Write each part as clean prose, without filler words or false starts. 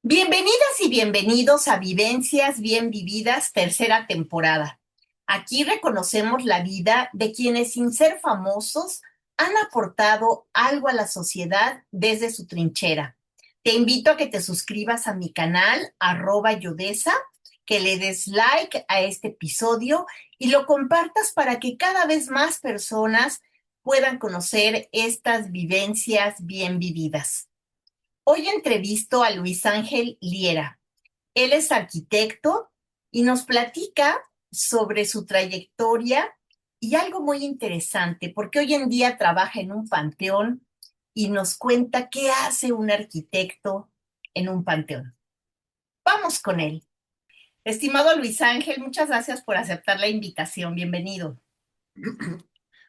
Bienvenidas y bienvenidos a Vivencias Bien Vividas, tercera temporada. Aquí reconocemos la vida de quienes sin ser famosos han aportado algo a la sociedad desde su trinchera. Te invito a que te suscribas a mi canal, @Yodesa, que le des like a este episodio y lo compartas para que cada vez más personas puedan conocer estas vivencias bien vividas. Hoy entrevisto a Luis Ángel Liera. Él es arquitecto y nos platica sobre su trayectoria y algo muy interesante, porque hoy en día trabaja en un panteón y nos cuenta qué hace un arquitecto en un panteón. Vamos con él. Estimado Luis Ángel, muchas gracias por aceptar la invitación. Bienvenido.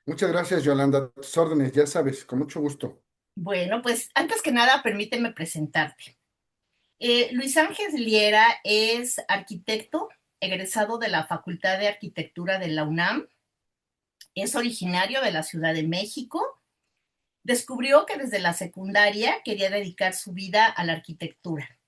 Muchas gracias, Yolanda. A tus órdenes, ya sabes, con mucho gusto. Bueno, pues antes que nada, permíteme presentarte. Luis Ángel Liera es arquitecto egresado de la Facultad de Arquitectura de la UNAM. Es originario de la Ciudad de México. Descubrió que desde la secundaria quería dedicar su vida a la arquitectura.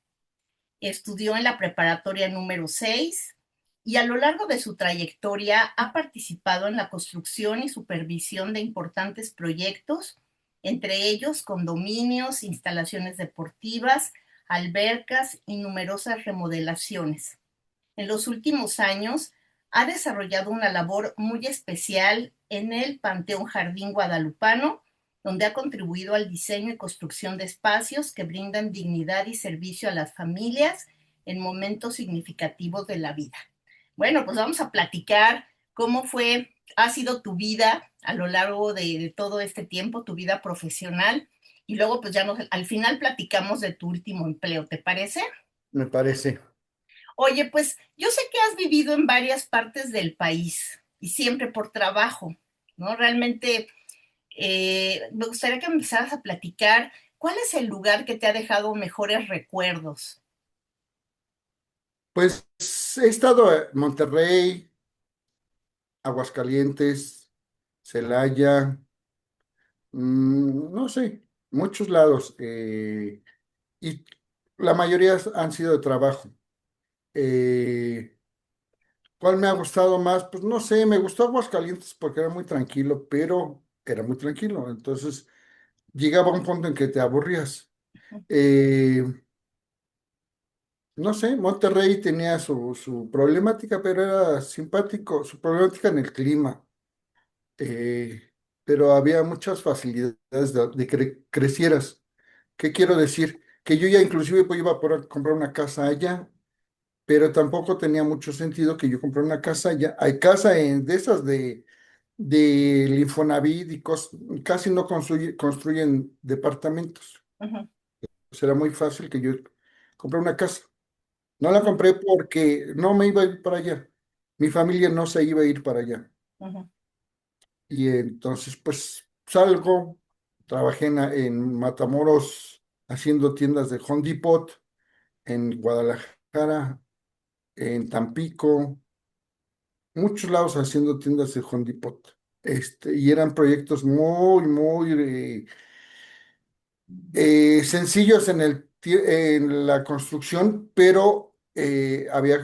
Estudió en la preparatoria número 6 y a lo largo de su trayectoria ha participado en la construcción y supervisión de importantes proyectos, entre ellos condominios, instalaciones deportivas, albercas y numerosas remodelaciones. En los últimos años ha desarrollado una labor muy especial en el Panteón Jardín Guadalupano, donde ha contribuido al diseño y construcción de espacios que brindan dignidad y servicio a las familias en momentos significativos de la vida. Bueno, pues vamos a platicar ha sido tu vida a lo largo de todo este tiempo, tu vida profesional, y luego pues al final platicamos de tu último empleo, ¿te parece? Me parece. Oye, pues yo sé que has vivido en varias partes del país y siempre por trabajo, ¿no? Realmente me gustaría que me empezaras a platicar cuál es el lugar que te ha dejado mejores recuerdos. Pues he estado en Monterrey, Aguascalientes, Celaya, no sé, muchos lados. Y la mayoría han sido de trabajo. Eh, ¿Cuál me ha gustado más? Pues no sé, me gustó Aguascalientes porque era muy tranquilo, pero era muy tranquilo. Entonces llegaba un punto en que te aburrías. Eh, No sé, Monterrey tenía su problemática, pero era simpático, su problemática en el clima, eh, pero había muchas facilidades de que crecieras. ¿Qué quiero decir? Que yo ya inclusive pues, iba a poder comprar una casa allá, pero tampoco tenía mucho sentido que yo comprara una casa allá. Hay casa de esas del Infonavit y casi no construyen departamentos. Uh -huh, Pues era muy fácil que yo comprara una casa. No la compré porque no me iba a ir para allá. Mi familia no se iba a ir para allá. uh -huh. Y entonces, pues salgo, trabajé en Matamoros haciendo tiendas de Home Depot, en Guadalajara, en Tampico, muchos lados haciendo tiendas de Home Depot. Y eran proyectos muy sencillos en la construcción, pero había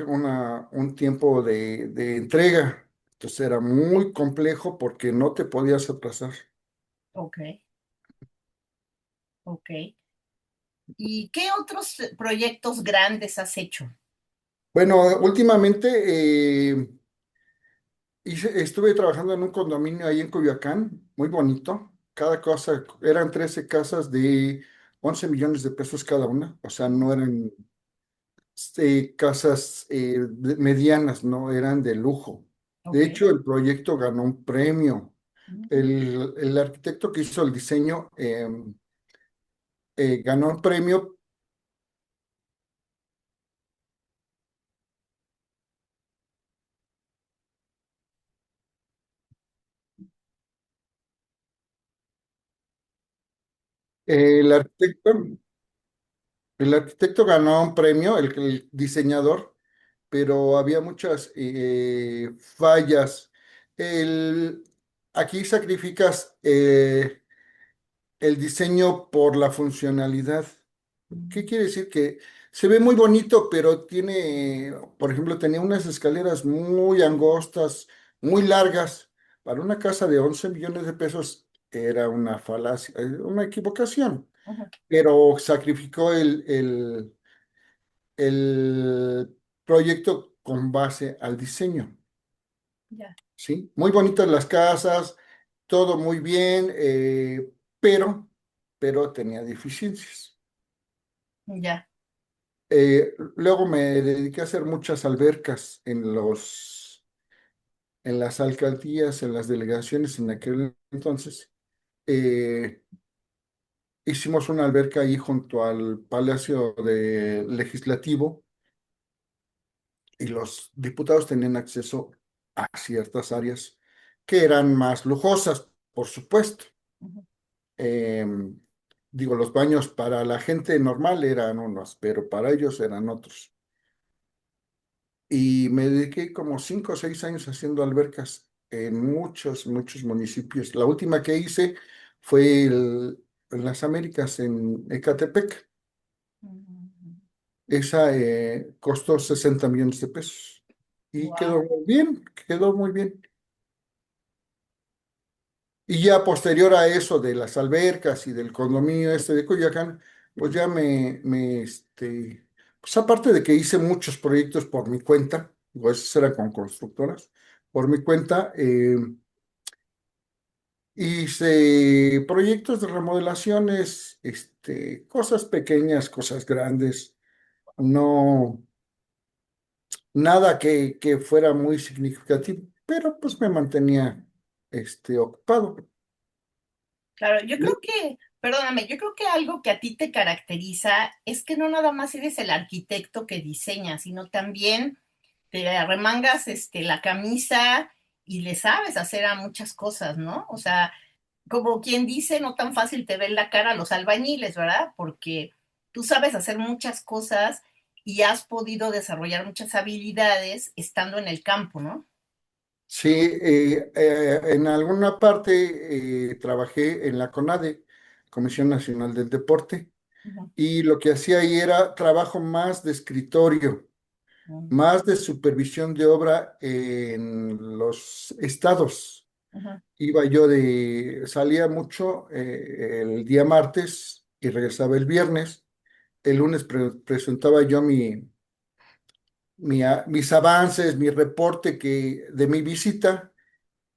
un tiempo de entrega. Entonces era muy complejo porque no te podías atrasar. Ok, ok. ¿Y qué otros proyectos grandes has hecho? Bueno, últimamente estuve trabajando en un condominio ahí en Coyoacán, muy bonito. Cada cosa, eran 13 casas de 11 millones de pesos cada una. O sea, no eran casas medianas, no eran de lujo. De Ok. hecho, el proyecto ganó un premio. El arquitecto que hizo el diseño ganó un premio. El arquitecto, el arquitecto ganó un premio, el diseñador, pero había muchas fallas. El, Aquí sacrificas el diseño por la funcionalidad. ¿Qué quiere decir? Que Se ve muy bonito, pero tiene, por ejemplo, tenía unas escaleras muy angostas, muy largas. Para una casa de 11 millones de pesos era una falacia, una equivocación, Ujú. pero sacrificó el proyecto con base al diseño, Ya, ¿sí? Muy bonitas las casas, todo muy bien, pero, pero tenía deficiencias. ya. Luego me dediqué a hacer muchas albercas en las alcaldías, en las delegaciones en aquel entonces. Eh, Hicimos una alberca ahí junto al Palacio Legislativo y los diputados tenían acceso a ciertas áreas que eran más lujosas, por supuesto. Ujú. Em, Digo, los baños para la gente normal eran unos, pero para ellos eran otros. Y me dediqué como 5 o 6 años haciendo albercas en muchos municipios. La última que hice fue en las Américas, en Ecatepec. Esa costó 60 millones de pesos. Y quedó Wow. muy bien, quedó muy bien. Y ya posterior a eso de las albercas y del condominio este de Coyoacán, pues ya pues aparte de que hice muchos proyectos por mi cuenta, pues esos eran con constructoras, por mi cuenta, hice proyectos de remodelaciones, cosas pequeñas, cosas grandes, no, nada que fuera muy significativo, pero pues me mantenía, ocupado. Claro, yo creo que, perdóname, yo creo que algo que a ti te caracteriza es que no nada más eres el arquitecto que diseña, sino también te arremangas la camisa y le sabes hacer a muchas cosas, ¿no? O sea, como quien dice, no tan fácil te ven la cara los albañiles, ¿verdad? Porque tú sabes hacer muchas cosas y has podido desarrollar muchas habilidades estando en el campo, ¿no? Sí, en alguna parte trabajé en la CONADE, Comisión Nacional del Deporte, Ujú, y lo que hacía ahí era trabajo más de escritorio, ujú, más de supervisión de obra en los estados. ujú. Salía mucho el día martes y regresaba el viernes. El lunes presentaba yo mis avances, mi reporte de mi visita.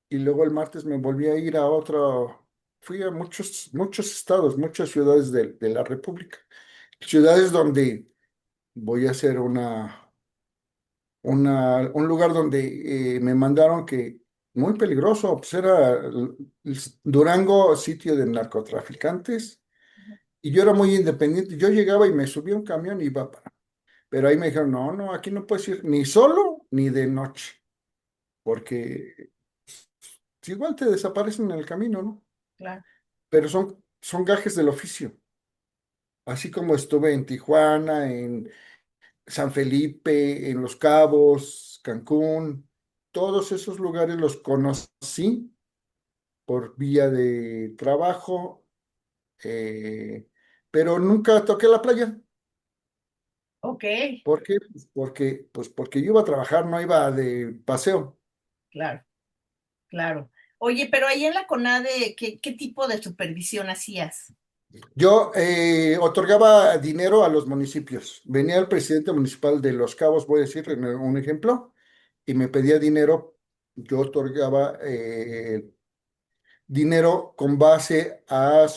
Y luego el martes me volví a ir a otro, fui a muchos estados, muchas ciudades de la República, ciudades donde voy a hacer un lugar donde me mandaron que muy peligroso, pues era Durango, sitio de narcotraficantes, y yo era muy independiente, yo llegaba y me subía a un camión y iba para, pero ahí me dijeron, no, no, aquí no puedes ir ni solo ni de noche, porque igual te desaparecen en el camino, ¿no? Claro. Pero son gajes del oficio. Así como estuve en Tijuana, en San Felipe, en Los Cabos, Cancún, todos esos lugares los conocí por vía de trabajo, eh, pero nunca toqué la playa. Ok, ¿Por qué? Pues porque yo iba a trabajar, no iba de paseo. claro, claro. Oye, pero ahí en la CONADE, ¿qué tipo de supervisión hacías? Yo otorgaba dinero a los municipios. Venía el presidente municipal de Los Cabos, voy a decir un ejemplo, y me pedía dinero. Yo otorgaba dinero con base a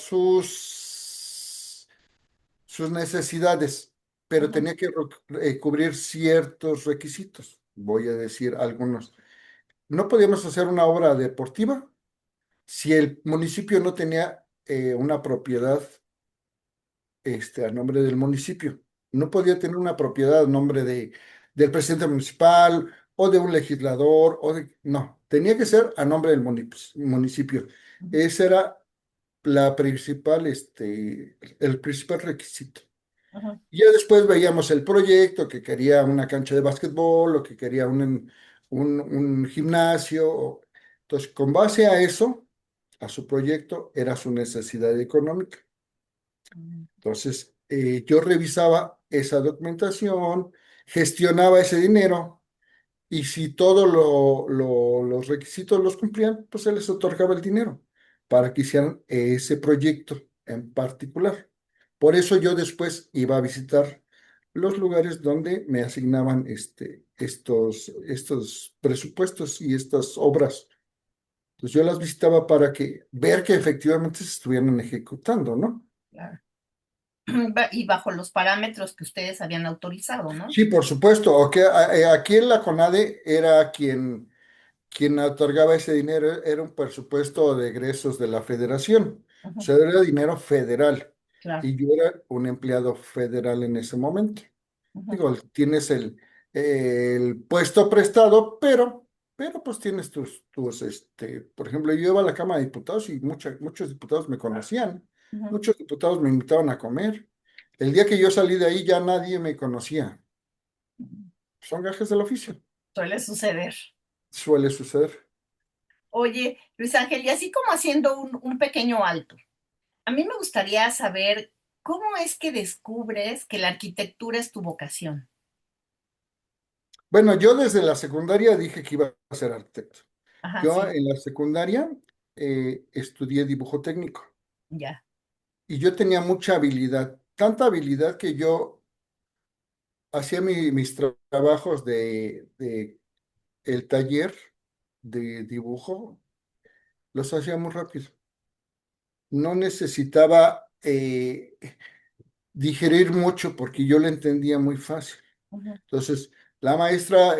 sus necesidades, pero Ujú, tenía que cubrir ciertos requisitos. Voy a decir algunos. No podíamos hacer una obra deportiva si el municipio no tenía una propiedad a nombre del municipio. No podía tener una propiedad a nombre del presidente municipal o de un legislador no, tenía que ser a nombre del municipio. ujú, Ese era el principal requisito. ujú, Y ya después veíamos el proyecto que quería una cancha de básquetbol o que quería un gimnasio. Entonces, con base a eso, a su proyecto, era su necesidad económica. ujú. Entonces, yo revisaba esa documentación, gestionaba ese dinero y si todos los requisitos los cumplían, pues se les otorgaba el dinero para que hicieran ese proyecto en particular. Por eso yo después iba a visitar los lugares donde me asignaban estos presupuestos y estas obras. Entonces yo las visitaba para ver que efectivamente se estuvieran ejecutando, ¿no? Claro. Y bajo los parámetros que ustedes habían autorizado, ¿no? Sí, por supuesto. Aquí en la CONADE era quien otorgaba ese dinero, era un presupuesto de egresos de la federación. O Ujú, sea, era dinero federal. claro. Y yo era un empleado federal en ese momento. Ujú, Digo, tienes el puesto prestado, pero pues tienes por ejemplo, yo iba a la Cámara de Diputados y muchos diputados me conocían, ujú, muchos diputados me invitaban a comer. El día que yo salí de ahí ya nadie me conocía. ujú. Son gajes del oficio, Suele suceder. suele suceder. Oye, Luis Ángel, y así como haciendo un pequeño alto, a mí me gustaría saber cómo es que descubres que la arquitectura es tu vocación. Bueno, yo desde la secundaria dije que iba a ser arquitecto. Ajá, Yo sí, en la secundaria estudié dibujo técnico ya. y yo tenía mucha habilidad, tanta habilidad que yo hacía mis trabajos de el taller de dibujo, los hacía muy rápido. No necesitaba digerir mucho porque yo lo entendía muy fácil. Ujú, Entonces, la maestra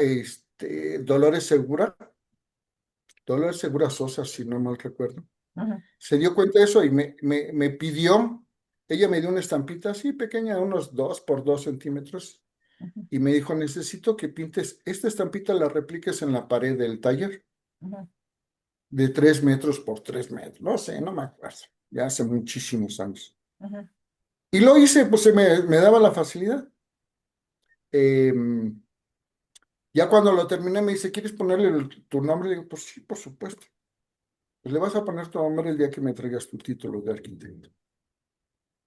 Dolores Segura Sosa, si no mal recuerdo, ujú, se dio cuenta de eso y me pidió, ella me dio una estampita así pequeña, unos 2 por 2 centímetros, ujú, y me dijo, necesito que pintes esta estampita, la repliques en la pared del taller, ujú, de 3 metros por 3 metros, no sé, no me acuerdo, ya hace muchísimos años. ujú. Y lo hice, pues me daba la facilidad. Em, ya cuando lo terminé me dice, ¿quieres ponerle tu nombre? Le digo, pues sí, por supuesto. Pues le vas a poner tu nombre el día que me traigas tu título de arquitecto.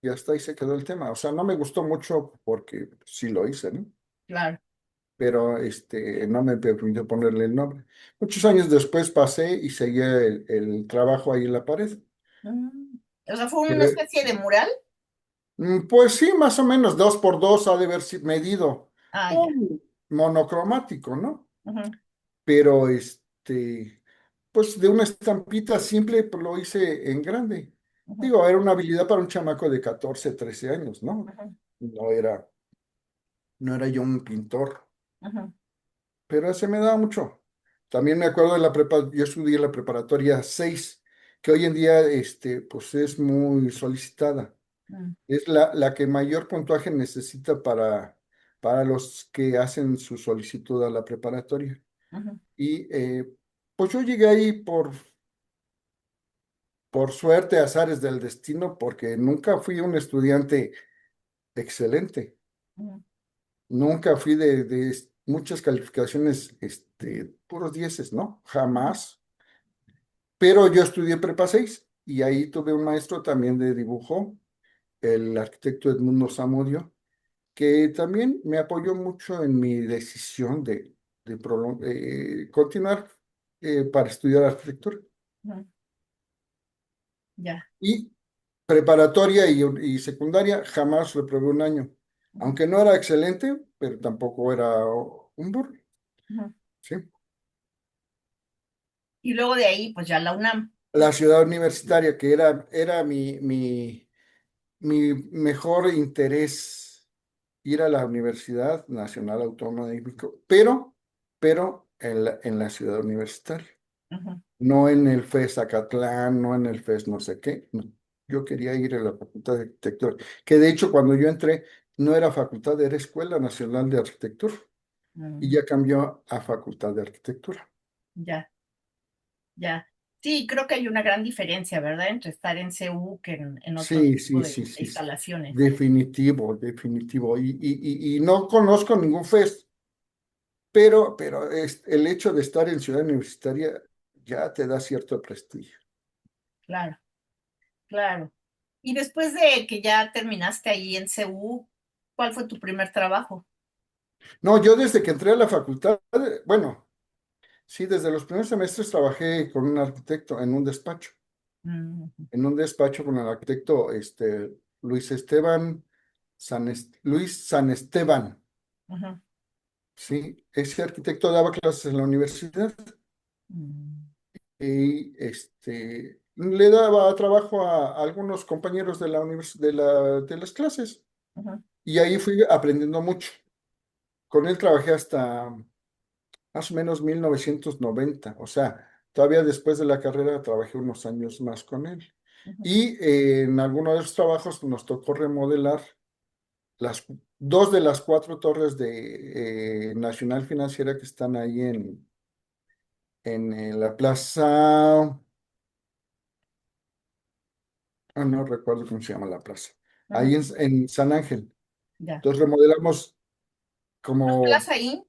Y hasta ahí se quedó el tema. O sea, no me gustó mucho porque sí lo hice, ¿no? Claro. Pero no me permitió ponerle el nombre. Muchos años después pasé y seguía el trabajo ahí en la pared. Mm. O sea, fue una Pero, especie de mural. pues sí, más o menos 2 por 2 ha de haber medido. Ah, ya. Un monocromático, ¿no? Ujú, Pero pues de una estampita simple, pues lo hice en grande. ujú, Digo, era una habilidad para un chamaco de 14 13 años, ¿no? ujú, No era, no era yo un pintor, ujú, pero se me daba mucho. También me acuerdo de yo estudié la preparatoria 6 que hoy en día, pues es muy solicitada. mm, Es la que mayor puntuaje necesita para los que hacen su solicitud a la preparatoria. ujú, Y pues yo llegué ahí por suerte, azares del destino, porque nunca fui un estudiante excelente. ujú, Nunca fui de muchas calificaciones, puros dieces, ¿no? ujú, Jamás. Pero yo estudié Prepa 6 y ahí tuve un maestro también de dibujo, el arquitecto Edmundo Zamudio, que también me apoyó mucho en mi decisión de continuar para estudiar arquitectura. ujú. Ya. Y preparatoria y secundaria jamás reprobé un año. Ujú, Aunque no era excelente, pero tampoco era un burro, ujú. ¿sí? Y luego de ahí, pues ya la UNAM. La ciudad universitaria, que era mi mejor interés, ir a la Universidad Nacional Autónoma de México, pero en la ciudad universitaria, Ujú, no en el FES Acatlán, no en el FES no sé qué, no. Yo quería ir a la Facultad de Arquitectura, que de hecho cuando yo entré no era facultad, era Escuela Nacional de Arquitectura, y ujú. ya cambió a Facultad de Arquitectura. Ya, ya. Sí, creo que hay una gran diferencia, ¿verdad? Entre estar en CU que en otro Sí, tipo sí, de sí, sí, sí. instalaciones. Definitivo, definitivo. Y no conozco ningún FES, pero el hecho de estar en Ciudad Universitaria ya te da cierto prestigio. Claro, claro. Y después de que ya terminaste ahí en CU, ¿Cuál fue tu primer trabajo? No, yo desde que entré a la facultad, bueno, sí, desde los primeros semestres trabajé con un arquitecto Mm, en un despacho con el arquitecto Luis Esteban Luis San Esteban, ujú, sí, ese arquitecto daba clases en la universidad mm, y le daba trabajo a algunos compañeros de de las clases ujú, y ahí fui aprendiendo mucho. Con él trabajé hasta más o menos 1990, o sea, todavía después de la carrera trabajé unos años más con él. ujú. Y en alguno de los trabajos nos tocó remodelar las dos de las cuatro torres de Nacional Financiera que están ahí en la plaza, no recuerdo cómo se llama la plaza, ahí Ujú, en San Ángel. ya. Entonces remodelamos ¿No es como Plaza ahí?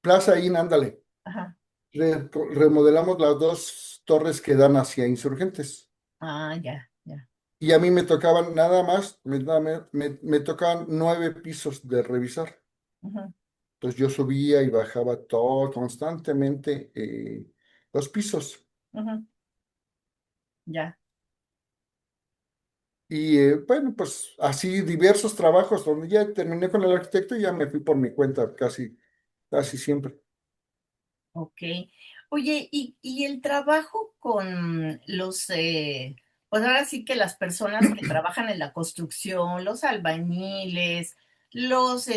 Plaza Inn, ándale. Ajá. Remodelamos las dos torres que dan hacia Insurgentes. Ah, ya, ya. Y a mí me tocaban nada más, me tocaban 9 pisos de revisar. Ujú, Entonces yo subía y bajaba todo constantemente los pisos. ujú, ya. Y bueno, pues así diversos trabajos donde ya terminé con el arquitecto y ya me fui por mi cuenta casi siempre. Ok. Oye, y el trabajo con pues ahora sí que las personas que trabajan en la construcción, los albañiles, los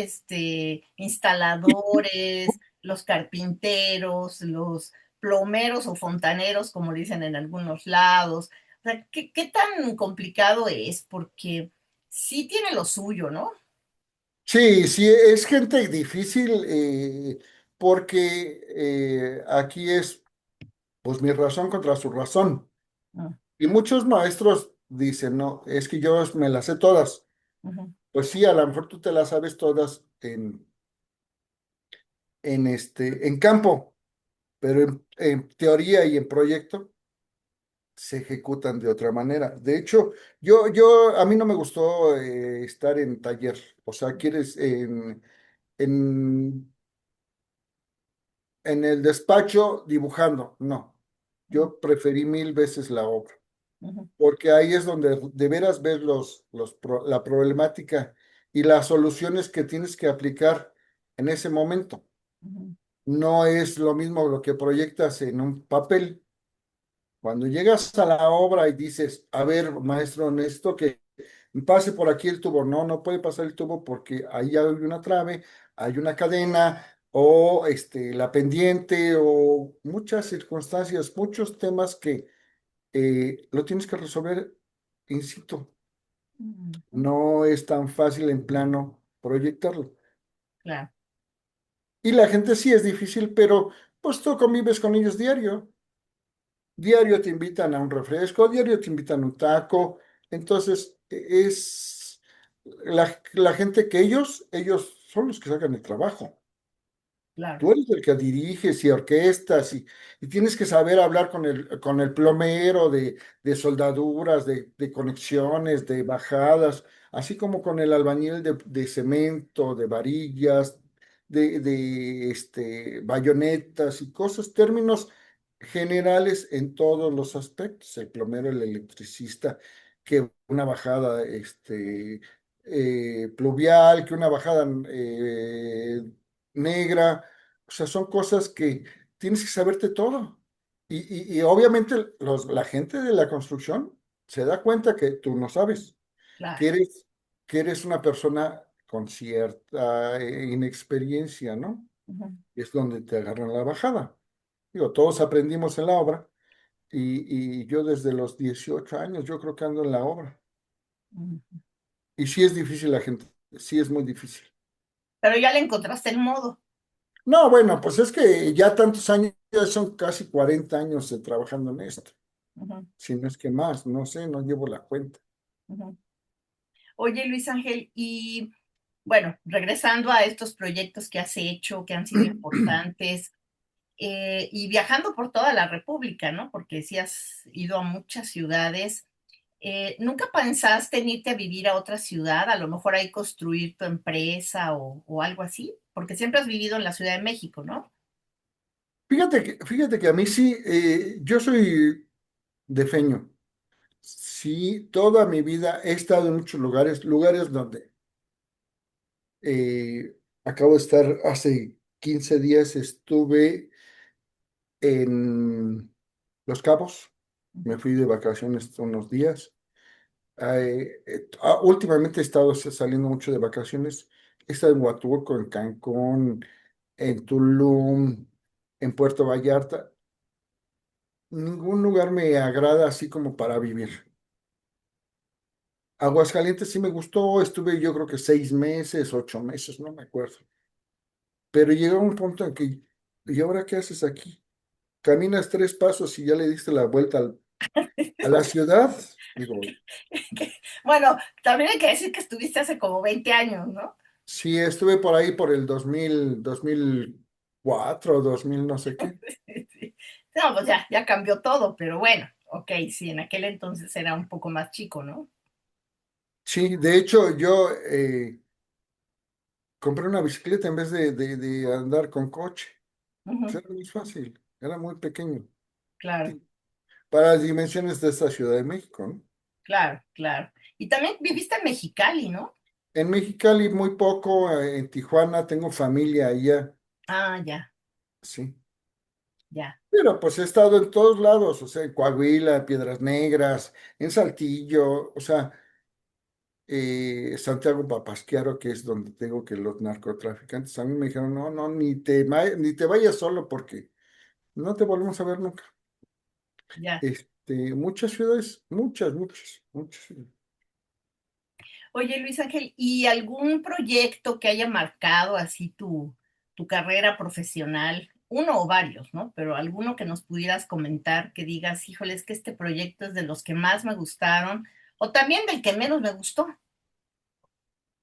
instaladores, los carpinteros, los plomeros o fontaneros, como dicen en algunos lados. O sea, ¿qué tan complicado es? Porque sí tiene lo suyo, ¿no? Sí, sí, es gente difícil porque aquí es pues mi razón contra su razón. Mm, Y muchos maestros dicen, no, es que yo me las sé todas. ujú, Pues sí, a lo mejor tú te las sabes todas en campo, pero en teoría y en proyecto se ejecutan de otra manera. De hecho, a mí no me gustó estar en taller, o sea, quieres en, en el despacho dibujando, no, ujú, yo preferí mil veces la obra, ujú, porque ahí es donde de veras ves la problemática y las soluciones que tienes que aplicar en ese momento. ujú, No es lo mismo lo que proyectas en un papel. Cuando llegas a la obra y dices, a ver, maestro, necesito que pase por aquí el tubo. No, no puede pasar el tubo porque ahí hay una trave, hay una cadena o la pendiente o muchas circunstancias, muchos temas que lo tienes que resolver in situ. ujú. No es tan fácil en plano proyectarlo. Claro, Y la gente sí es difícil, pero pues tú convives con ellos diario. Diario te invitan a un refresco, diario te invitan a un taco. Entonces, es la gente que ellos son los que sacan el trabajo. claro. Tú eres el que diriges y orquestas y tienes que saber hablar con el plomero de soldaduras, de conexiones, de bajadas, así como con el albañil de cemento, de varillas, bayonetas y cosas, términos generales en todos los aspectos. El plomero, el electricista, que una bajada pluvial, que una bajada negra, o sea, son cosas que tienes que saberte todo. Y obviamente la gente de la construcción se da cuenta que tú no sabes, Claro. que eres, que eres una persona con cierta inexperiencia, ¿no? Ujú, Y es donde te agarran la bajada. Digo, todos aprendimos en la obra y yo desde los 18 años yo creo que ando en la obra. ujú. Y sí es difícil la gente, sí es muy difícil. Pero ya le encontraste el modo. No, bueno, pues es que ya tantos años, ya son casi 40 años trabajando en esto, Ujú, si no es que más, no sé, no llevo la cuenta. ujú. Oye, Luis Ángel, y bueno, regresando a estos proyectos que has hecho, que han sido importantes, y viajando por toda la República, ¿no? Porque sí has ido a muchas ciudades. ¿Nunca pensaste en irte a vivir a otra ciudad? A lo mejor ahí construir tu empresa o algo así, porque siempre has vivido en la Ciudad de México, ¿no? Fíjate que a mí sí, yo soy de Feño. Sí, toda mi vida he estado en muchos lugares, lugares donde acabo de estar hace 15 días, estuve en Los Cabos, me fui de vacaciones unos días. Últimamente he estado saliendo mucho de vacaciones, he estado en Huatulco, en Cancún, en Tulum, en Puerto Vallarta. Ningún lugar me agrada así como para vivir. Aguascalientes sí me gustó, estuve yo creo que 6 meses, 8 meses, no me acuerdo. Pero llegó un punto en que, ¿y ahora qué haces aquí? Caminas 3 pasos y ya le diste la vuelta a la ciudad. Digo, Bueno, también hay que decir que estuviste hace como 20 años, ¿no? sí, estuve por ahí por el 2004, 2000 no sé qué. Sí. No, pues ya cambió todo, pero bueno, ok, sí, en aquel entonces era un poco más chico, ¿no? Sí, de hecho yo compré una bicicleta en vez de andar con coche. Pues Ujú, era muy fácil, era muy pequeño. claro, Sí, para las dimensiones de esta Ciudad de México, ¿no? claro, claro. Y también viviste en Mexicali, ¿no? En Mexicali muy poco, en Tijuana tengo familia allá, Ah, ya, sí. ya. Pero pues he estado en todos lados, o sea, en Coahuila, Piedras Negras, en Saltillo, o sea, Santiago Papasquiaro, que es donde tengo que los narcotraficantes a mí me dijeron, no, no, ni te vayas solo porque no te volvemos a ver nunca. Ya. Muchas ciudades, muchas, muchas, muchas ciudades. Oye, Luis Ángel, ¿y algún proyecto que haya marcado así tu carrera profesional? Uno o varios, ¿no? Pero alguno que nos pudieras comentar, que digas, híjole, es que este proyecto es de los que más me gustaron, o también del que menos me gustó.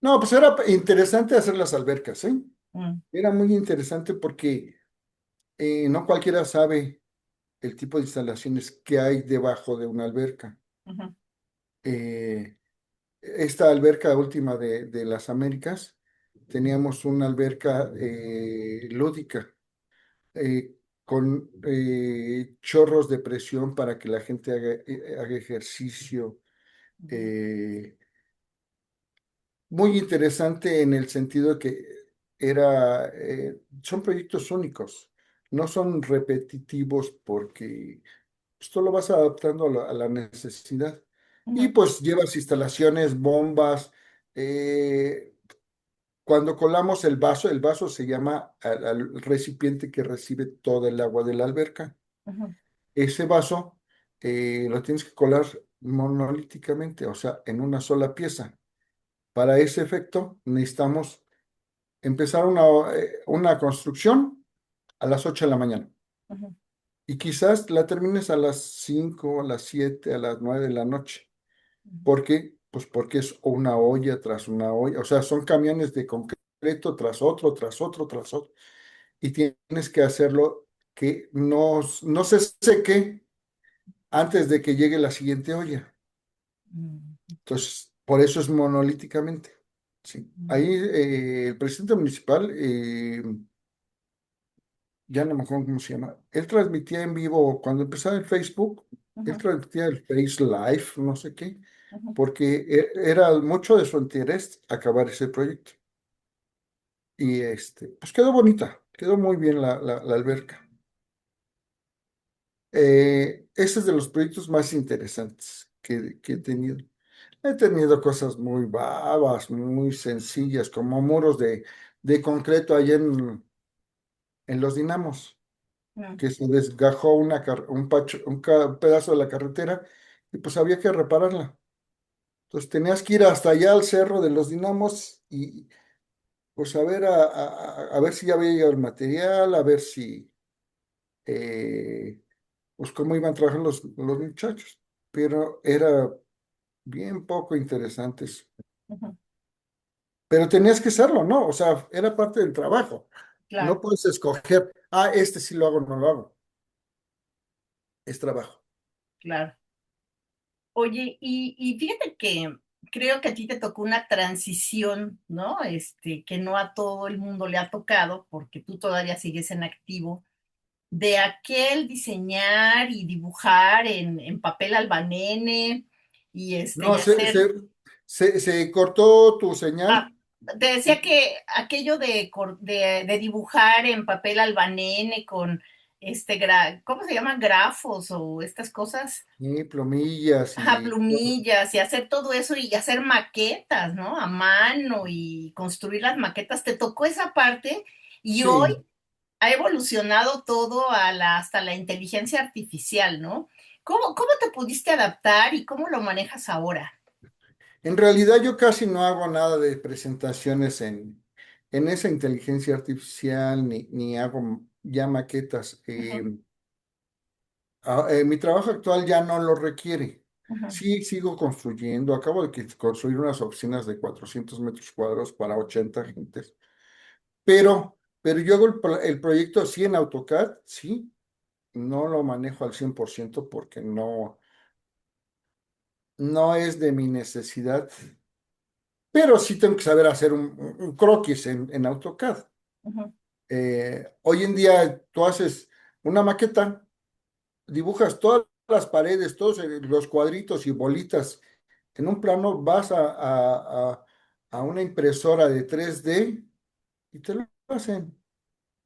No, pues era interesante hacer las albercas, ¿eh? Mm, Era muy interesante porque no cualquiera sabe el tipo de instalaciones que hay debajo de una alberca. ujú, Eh, Esta alberca última de las Américas, teníamos una alberca lúdica con chorros de presión para que la gente haga ejercicio. ujú, eh, Muy interesante en el sentido de que son proyectos únicos, no son repetitivos porque esto lo vas adaptando a la necesidad. Y ujú, pues llevas instalaciones, bombas. eh, Cuando colamos el vaso se llama al recipiente que recibe toda el agua de la alberca. ujú, Ese vaso lo tienes que colar monolíticamente, o sea, en una sola pieza. Para ese efecto necesitamos empezar una construcción a las 8 de la mañana ujú, y quizás la termines a las 5, a las 7, a las 9 de la noche. ¿Por qué? Pues porque es una olla tras una olla, o sea, son camiones de concreto tras otro, tras otro, tras otro, y tienes que hacerlo que no se seque antes de que llegue la siguiente olla. ujú, Entonces, por eso es monolíticamente. Sí. Ahí ujú, el presidente municipal, ya no me acuerdo cómo se llama, él transmitía en vivo, cuando empezaba el Facebook, él ujú, transmitía el Face Live, no sé qué, ujú, porque era mucho de su interés acabar ese proyecto. Y pues quedó bonita, quedó muy bien la alberca. Ese es de los proyectos más interesantes que he tenido. He tenido cosas muy babas, muy sencillas, como muros de concreto allá en Los Dinamos, ujú, que se desgajó un pedazo de la carretera y pues había que repararla. Entonces tenías que ir hasta allá al cerro de Los Dinamos y pues a ver si ya había llegado el material, a ver si, eh, pues cómo iban a trabajar los muchachos. Pero era bien poco interesante eso. ujú. Pero tenías que hacerlo, ¿no? O sea, era parte del trabajo. Claro, No puedes escoger, este sí lo hago, no lo hago. Es trabajo. claro. Oye, y fíjate que creo que a ti te tocó una transición, ¿no? Que no a todo el mundo le ha tocado, porque tú todavía sigues en activo, de aquel diseñar y dibujar en papel albanene y No, hacer. se cortó tu señal. Ah, te decía que aquello de dibujar en papel albanene con ¿cómo se llaman? Grafos o estas cosas. Y plomillas Ajá, y plumillas y hacer todo eso y hacer maquetas, ¿no? A mano y construir las maquetas. Te tocó esa parte y hoy sí. ha evolucionado todo hasta la inteligencia artificial, ¿no? ¿Cómo te pudiste adaptar y cómo lo manejas ahora? En realidad yo casi no hago nada de presentaciones en esa inteligencia artificial, ni hago ya maquetas. Ujú, Mi trabajo actual ya no lo requiere. ujú, Sí, sigo construyendo. Acabo de construir unas oficinas de 400 metros cuadrados para 80 gentes. Pero yo hago el proyecto sí en AutoCAD, sí. No lo manejo al 100% porque no es de mi necesidad. Pero sí tengo que saber hacer un croquis en AutoCAD. ujú, Hoy en día tú haces una maqueta, dibujas todas las paredes, todos los cuadritos y bolitas en un plano, vas a una impresora de 3D y te lo hacen.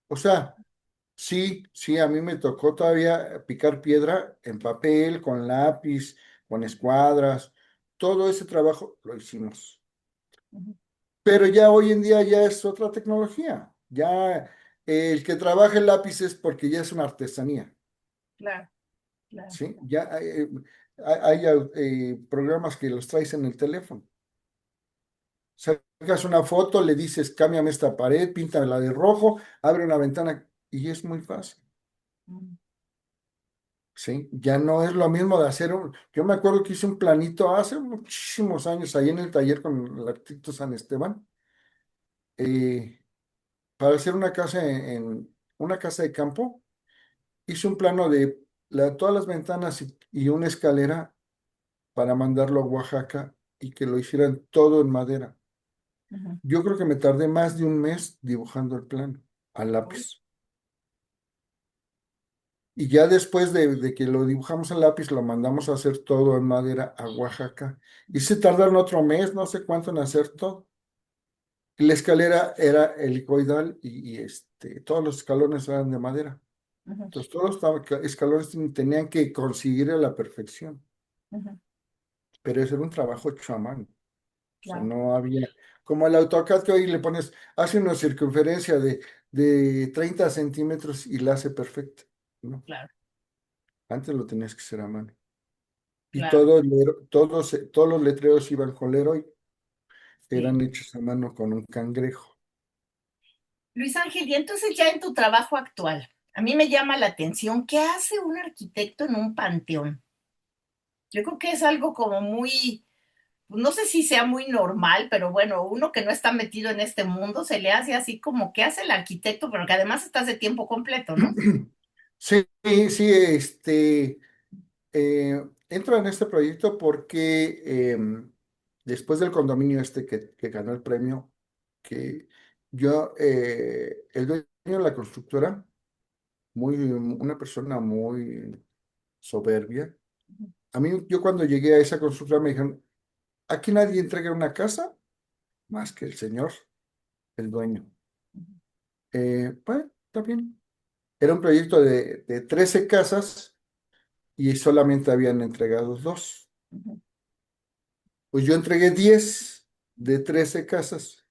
O sea, sí, sí, a mí me tocó todavía picar piedra en papel, con lápiz, con escuadras. Todo ese trabajo lo hicimos. ujú. Pero ya hoy en día ya es otra tecnología. Ya el que trabaja el lápiz es porque ya es una artesanía, Claro, claro. ¿sí? Ya hay programas que los traes en el teléfono. Sacas una foto, le dices, cámbiame esta pared, píntala de rojo, abre una ventana y es muy fácil, Mm, ¿sí? Ya no es lo mismo de hacer un... Yo me acuerdo que hice un planito hace muchísimos años ahí en el taller con el arquitecto San Esteban. eh, para hacer una casa en una casa de campo. Hice un plano de todas las ventanas y una escalera para mandarlo a Oaxaca y que lo hicieran todo en madera. ujú. Yo creo que me tardé más de un mes dibujando el plano a Uy, lápiz. Y ya después de que lo dibujamos a lápiz, lo mandamos a hacer todo en madera a Oaxaca. Y se tardaron otro mes, no sé cuánto en hacer todo. Y la escalera era helicoidal y todos los escalones eran de madera. ujú, Entonces todos los escalones tenían que conseguir a la perfección. ujú, Pero eso era un trabajo hecho a mano. O sea, claro, no había, como el AutoCAD que hoy le pones, hace una circunferencia de 30 centímetros y la hace perfecta, ¿no? claro, Antes lo tenías que hacer a mano. Y claro. todos los letreros iban con Leroy, Sí. eran hechos a mano con un cangrejo. Luis Ángel, y entonces ya en tu trabajo actual, a mí me llama la atención, ¿qué hace un arquitecto en un panteón? Yo creo que es algo como muy, no sé si sea muy normal, pero bueno, uno que no está metido en este mundo se le hace así como, ¿qué hace el arquitecto? Pero que además estás de tiempo completo, ¿no? Sí, sí, entro en este proyecto porque después del condominio que ganó el premio, que el dueño de la constructora, una persona muy soberbia, yo cuando llegué a esa constructora me dijeron, aquí nadie entrega una casa más que el señor, el dueño. Bueno, está bien. Era un proyecto de 13 casas y solamente habían entregado dos. Pues yo entregué 10 de 13 casas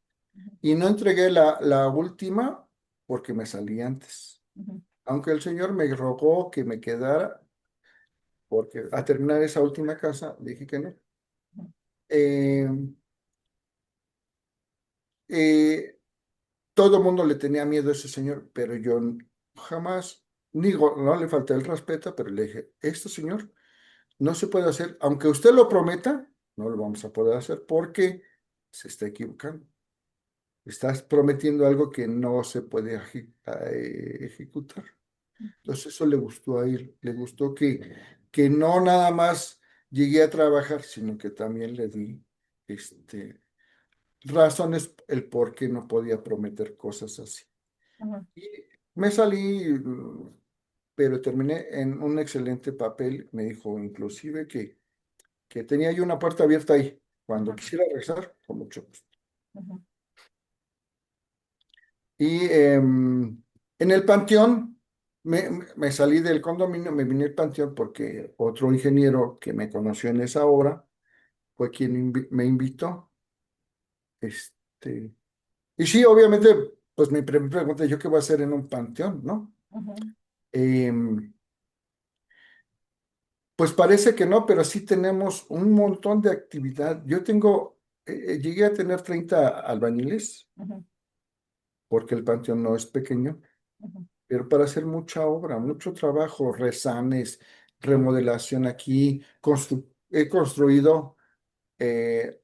y no entregué la última porque me salí antes. Aunque el señor me rogó que me quedara, porque a terminar esa última casa dije que no. Eh, eh, Todo el mundo le tenía miedo a ese señor, pero yo jamás, digo, no le falté el respeto, pero le dije, esto señor no se puede hacer, aunque usted lo prometa, no lo vamos a poder hacer porque se está equivocando. Estás prometiendo algo que no se puede ejecutar. Entonces eso le gustó a él, le gustó que no nada más llegué a trabajar, sino que también le di este, razones el por qué no podía prometer cosas así. Ujú, Y me salí, pero terminé en un excelente papel. Me dijo inclusive que tenía yo una puerta abierta ahí. Cuando ujú, quisiera regresar, con mucho gusto. ujú, Y en el panteón, me salí del condominio, me vine al panteón porque otro ingeniero que me conoció en esa obra fue quien me invitó. Este, y sí, obviamente, pues mi pregunta, ¿yo qué voy a hacer en un panteón, no? ujú, Em, pues parece que no, pero sí tenemos un montón de actividad. Llegué a tener 30 albañiles, ujú, porque el panteón no es pequeño, ujú. pero para hacer mucha obra, mucho trabajo, rezanes, remodelación aquí. He construido eh,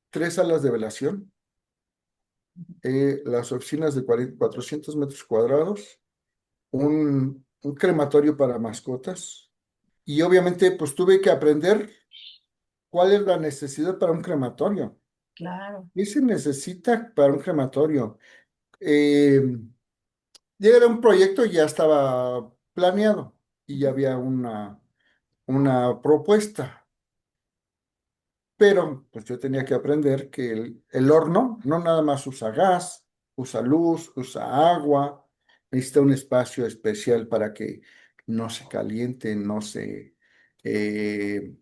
3 salas de velación, las oficinas de 400 metros cuadrados, un crematorio para mascotas, y obviamente pues tuve que aprender cuál es la necesidad para un crematorio. Claro. ¿Qué se necesita para un crematorio? Eh, ya era un proyecto, ya estaba planeado y ya Ujú, había una propuesta, pero pues yo tenía que aprender que el horno no nada más usa gas, usa luz, usa agua, necesita un espacio especial para que no se caliente, eh,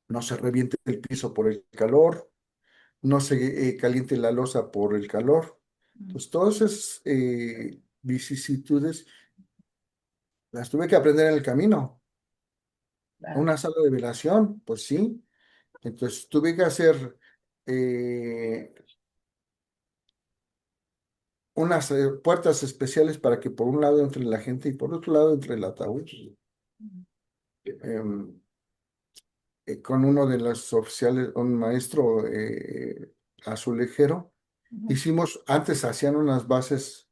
no se reviente el piso por el calor, no se caliente la losa por el calor. ujú. Pues todas esas vicisitudes las tuve que aprender en el camino. Claro. Una sala de velación, pues sí. Entonces tuve que hacer eh, unas puertas especiales para que por un lado entre la gente y por otro lado entre el ataúd. Ujú, Em, con uno de los oficiales, un maestro azulejero, ujú, antes hacían unas bases,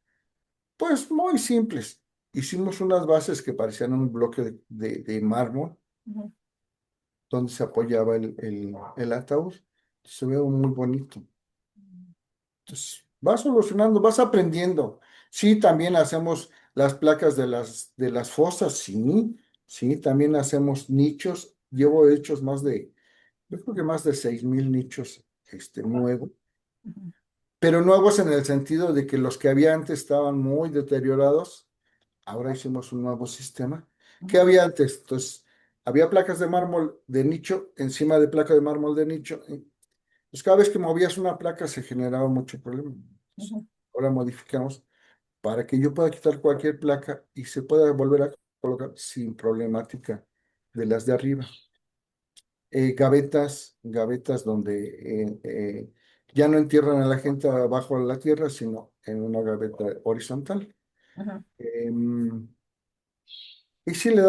pues muy simples. Hicimos unas bases que parecían un bloque de mármol ujú. donde se apoyaba el ataúd. Se ve muy bonito. Entonces, vas solucionando, vas aprendiendo. Sí, también hacemos las placas de las fosas, sí, sí, también hacemos nichos. Llevo hechos yo creo que más de 6,000 nichos nuevos, Ujú, pero nuevos en el sentido de que los que había antes estaban muy deteriorados. Ahora hicimos un nuevo sistema. ¿Qué ujú, había antes? Entonces, había placas de mármol de nicho encima de placa de mármol de nicho. Pues cada vez que movías una placa se generaba mucho problema. ujú. Ahora modificamos para que yo pueda quitar cualquier placa y se pueda volver a colocar sin problemática de las de arriba. Gavetas donde ya no entierran a la gente abajo de la tierra, sino en una gaveta horizontal. Ujú. Em, y sí le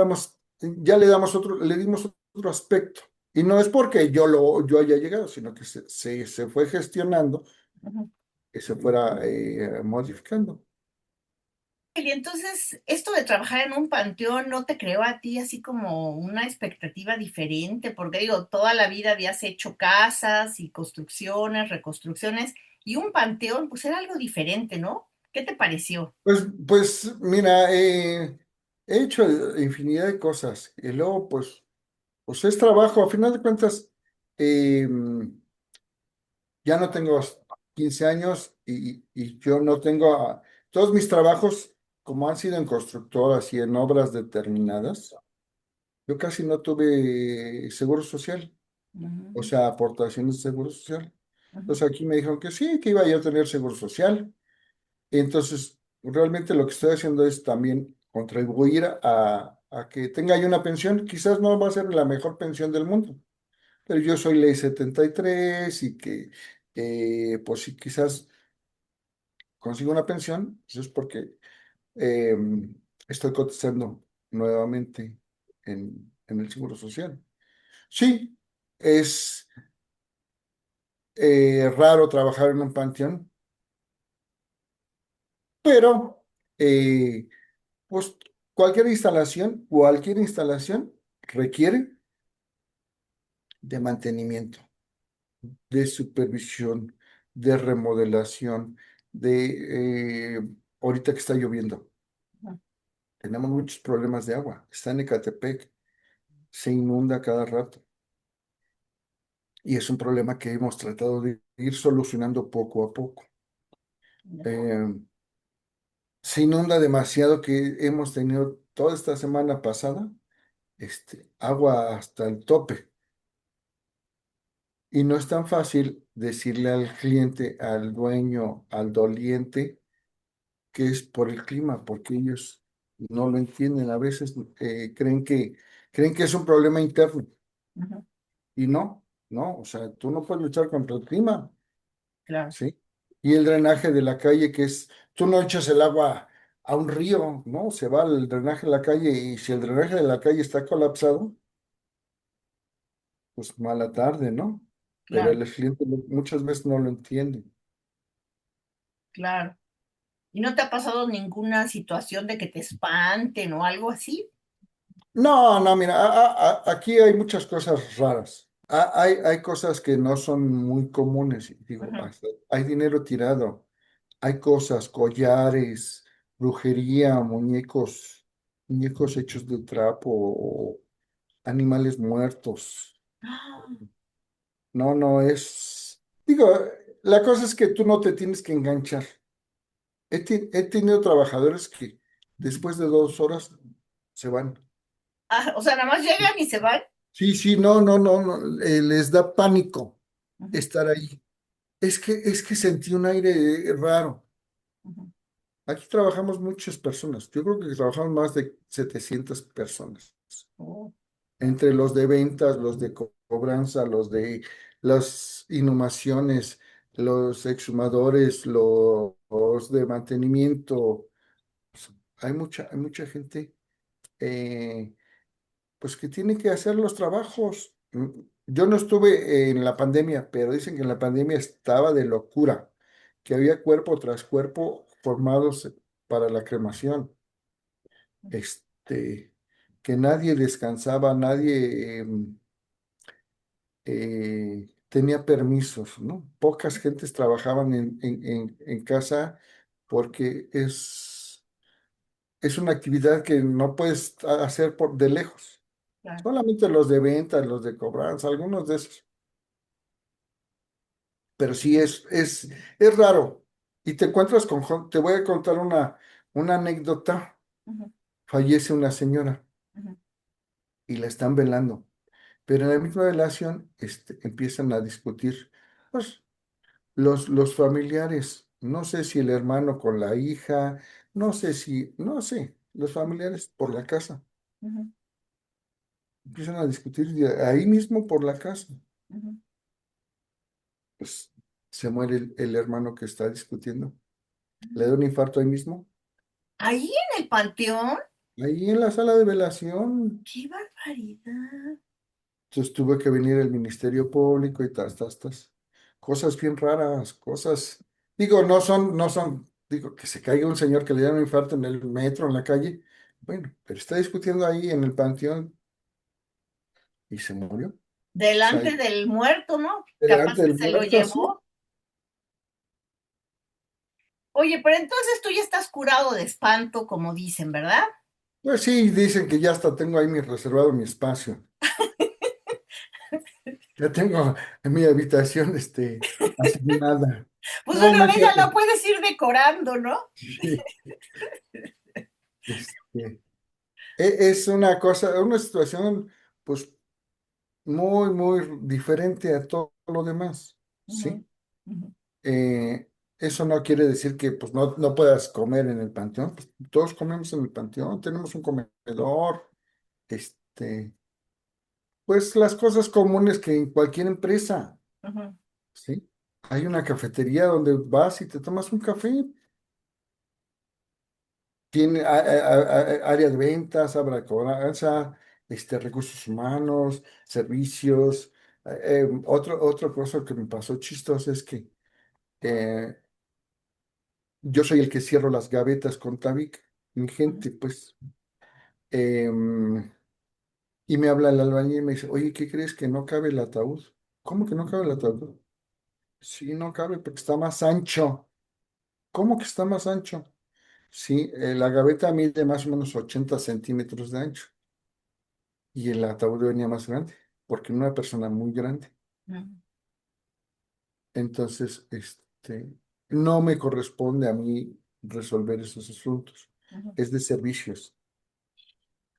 dimos otro aspecto. Y no es porque yo haya llegado, sino que se fue gestionando, Ujú. que se fuera modificando. Y entonces, esto de trabajar en un panteón no te creó a ti así como una expectativa diferente, porque digo, toda la vida habías hecho casas y construcciones, reconstrucciones, y un panteón, pues era algo diferente, ¿no? ¿Qué te pareció? Pues mira, he hecho infinidad de cosas y luego pues es trabajo. A final de cuentas, eh, ya no tengo 15 años y yo no tengo todos mis trabajos, como han sido en constructoras y en obras determinadas, yo casi no tuve seguro social, o Ujú, sea, aportaciones de seguro social. ujú, Entonces aquí me dijeron que sí, que iba yo a tener seguro social. Entonces, realmente lo que estoy haciendo es también contribuir a que tenga yo una pensión. Quizás no va a ser la mejor pensión del mundo, pero yo soy ley 73 y que, pues si quizás consigo una pensión, pues es porque eh, estoy cotizando nuevamente en el Seguro Social. Sí, es raro trabajar en un panteón, pero pues cualquier instalación requiere de mantenimiento, de supervisión, de remodelación, ahorita que está lloviendo, ujú, tenemos muchos problemas de agua. Está en Ecatepec, se inunda cada rato y es un problema que hemos tratado de ir solucionando poco a poco. ya. Eh, Se inunda demasiado que hemos tenido toda esta semana pasada, agua hasta el tope. Y no es tan fácil decirle al cliente, al dueño, al doliente, que es por el clima, porque ellos no lo entienden. A veces creen que es un problema interno Ujú, y no, no. O sea, tú no puedes luchar contra el clima, claro. ¿sí? Y el drenaje de la calle, que es, tú no echas el agua a un río, ¿no? Se va el drenaje de la calle y si el drenaje de la calle está colapsado, pues mala tarde, ¿no? Pero Claro, el cliente muchas veces no lo entiende. claro. ¿Y no te ha pasado ninguna situación de que te espanten o algo así? No, no, mira, aquí hay muchas cosas raras. Hay cosas que no son muy comunes. Digo, Ujú. hay dinero tirado, hay cosas, collares, brujería, muñecos hechos de trapo, o animales muertos. Ah, No, no es. Digo, la cosa es que tú no te tienes que enganchar. He tenido trabajadores que después de 2 horas se van. o sea, nada más llegan y se van. Sí, sí, no, no, no, no, les da pánico Ujú, estar ahí. Es que sentí un aire raro. ujú. Aquí trabajamos muchas personas. Yo creo que trabajamos más de 700 personas. Oh, Entre los de ventas, los de cobranza, los de las inhumaciones, los exhumadores, los de mantenimiento. Pues, hay mucha gente. eh, pues que tiene que hacer los trabajos. Yo no estuve en la pandemia, pero dicen que en la pandemia estaba de locura, que había cuerpo tras cuerpo formados para la cremación, este, que nadie descansaba, nadie tenía permisos, ¿no? Pocas gentes trabajaban en casa porque es una actividad que no puedes hacer de lejos. claro. Solamente los de venta, los de cobranza, algunos de esos. Pero sí es raro. Y te encuentras te voy a contar una anécdota. Ujú, Fallece una señora ujú, y la están velando. Pero en la misma velación, empiezan a discutir, pues, los familiares. No sé si el hermano con la hija, no sé, los familiares por la casa. ujú, Empiezan a discutir ahí mismo por la casa. ujú. Pues se muere el hermano que está discutiendo. Le da un infarto ahí mismo. Ahí en el panteón. Ahí en la sala de velación. ¡Qué barbaridad! Entonces tuve que venir el Ministerio Público y tas. Cosas bien raras, cosas. Digo, digo, que se caiga un señor que le da un infarto en el metro, en la calle. Bueno, pero está discutiendo ahí en el panteón y se murió. O sea, Delante del muerto, ¿no? Capaz delante que del se lo muerto, sí. llevó. Oye, pero entonces tú ya estás curado de espanto, como dicen, ¿verdad? Pues sí, dicen que ya hasta tengo ahí reservado mi espacio. Ya tengo en mi habitación, asignada. Pues No, no una es vez ya cierto. la puedes ir decorando, ¿no? Sí, este, es una cosa, una situación, pues, muy, muy diferente a todo lo demás, Ujú, ¿sí? ujú, Eso no quiere decir que, pues, no puedas comer en el panteón. Pues, todos comemos en el panteón, tenemos un comedor, este, pues, las cosas comunes que en cualquier empresa, ujú, ¿sí? Hay una cafetería donde vas y te tomas un café. Tiene área de ventas, área de cobranza, recursos humanos, servicios. Otra cosa que me pasó chistoso es que eh, yo soy el que cierro las gavetas con Tabic. Mi ujú, gente, pues, em, Y me habla el albañil y me dice, oye, ¿qué crees que no cabe el ataúd? ¿Cómo que no cabe el ataúd? Sí, no cabe porque está más ancho. ¿Cómo que está más ancho? Sí, la gaveta mide más o menos 80 centímetros de ancho y el ataúd venía más grande, porque una persona muy grande. Ujú, Entonces, no me corresponde a mí resolver esos asuntos. ujú, Es de servicios,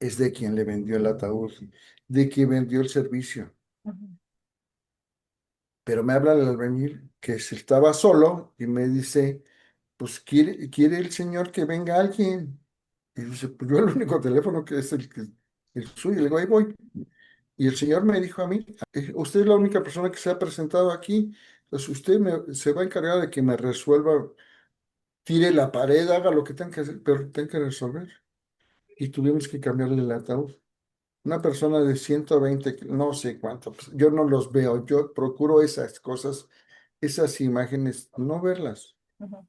es de quien le vendió el ataúd, de quien vendió el servicio. ujú. Pero me habla el albañil que se estaba solo y me dice, pues quiere el señor que venga alguien. Y dice, pues yo el único teléfono que es el suyo. Le digo, ahí voy. Y el señor me dijo a mí, usted es la única persona que se ha presentado aquí, entonces se va a encargar de que me resuelva, tire la pared, haga lo que tenga que hacer, pero tenga que resolver. Y tuvimos que cambiarle el ataúd. Una persona de 120 no sé cuánto, pues, yo no los veo, yo procuro esas cosas, esas imágenes, no verlas, Ujú.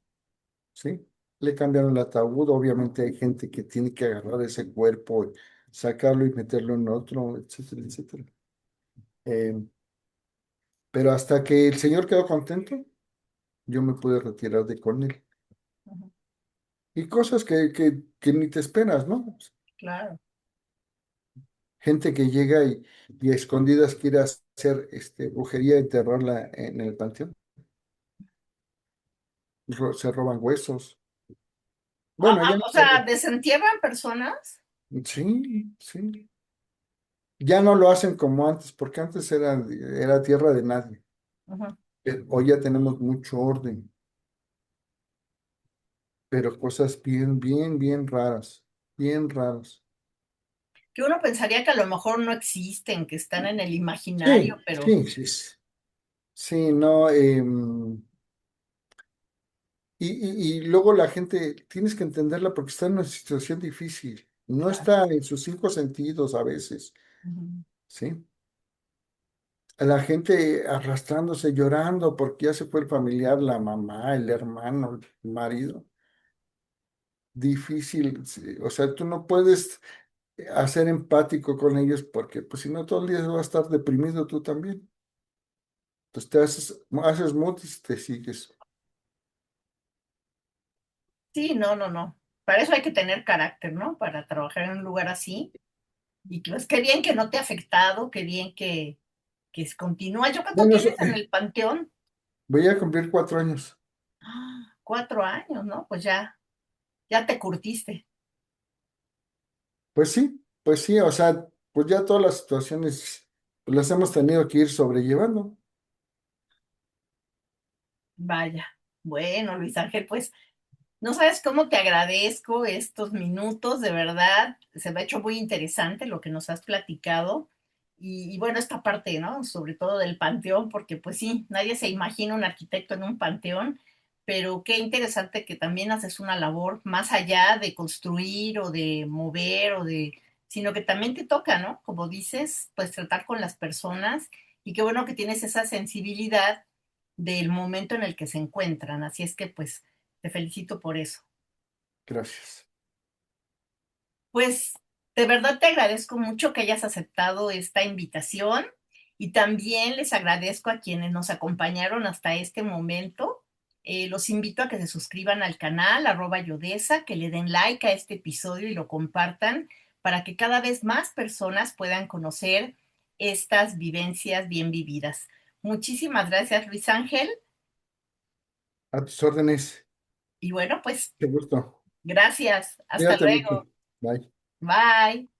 ¿sí? Le cambiaron el ataúd, obviamente hay gente que tiene que agarrar ese cuerpo, sacarlo y meterlo en otro, etcétera, etcétera. Eh, pero hasta que el señor quedó contento, yo me pude retirar de con él. Ujú. Y cosas que ni te esperas, ¿no? Claro. Gente que llega y a escondidas quiere hacer brujería y enterrarla en el panteón. Se roban huesos. Bueno, ya no O se sea, roban. desentierran personas. Sí, sí. Ya no lo hacen como antes, porque antes era tierra de nadie. Ujú. Hoy ya tenemos mucho orden, pero cosas bien, bien, bien raras, bien raras. Que uno pensaría que a lo mejor no existen, que están en el imaginario, Sí, pero sí, sí, sí. Sí, no. Y luego la gente, tienes que entenderla porque está en una situación difícil. No claro. está en sus cinco sentidos a veces, Ujú. ¿sí? La gente arrastrándose, llorando porque ya se fue el familiar, la mamá, el hermano, el marido. Difícil, sí. O sea, tú no puedes hacer empático con ellos porque, pues, si no, todo el día vas a estar deprimido tú también. Entonces haces mutis y te sigues. Sí, no, no, no. Para eso hay que tener carácter, ¿no? Para trabajar en un lugar así. Y pues qué bien que no te ha afectado, qué bien que continúa. ¿Yo cuánto Bueno, tienes en el panteón? voy a cumplir 4 años. 4 años, ¿no? Pues ya te curtiste. Pues sí, o sea, pues ya todas las situaciones pues, las hemos tenido que ir sobrellevando. Vaya. Bueno, Luis Ángel, pues no sabes cómo te agradezco estos minutos, de verdad. Se me ha hecho muy interesante lo que nos has platicado. Y bueno, esta parte, ¿no? Sobre todo del panteón, porque pues sí, nadie se imagina un arquitecto en un panteón, pero qué interesante que también haces una labor más allá de construir o de mover sino que también te toca, ¿no? Como dices, pues tratar con las personas y qué bueno que tienes esa sensibilidad del momento en el que se encuentran. Así es que pues te felicito por eso. Gracias. Pues de verdad te agradezco mucho que hayas aceptado esta invitación y también les agradezco a quienes nos acompañaron hasta este momento. Los invito a que se suscriban al canal @yodesa, que le den like a este episodio y lo compartan para que cada vez más personas puedan conocer estas vivencias bien vividas. Muchísimas gracias, Luis Ángel. A tus órdenes. Y bueno, pues Qué gusto. gracias. Hasta Cuídate mucho. luego. Bye. Bye.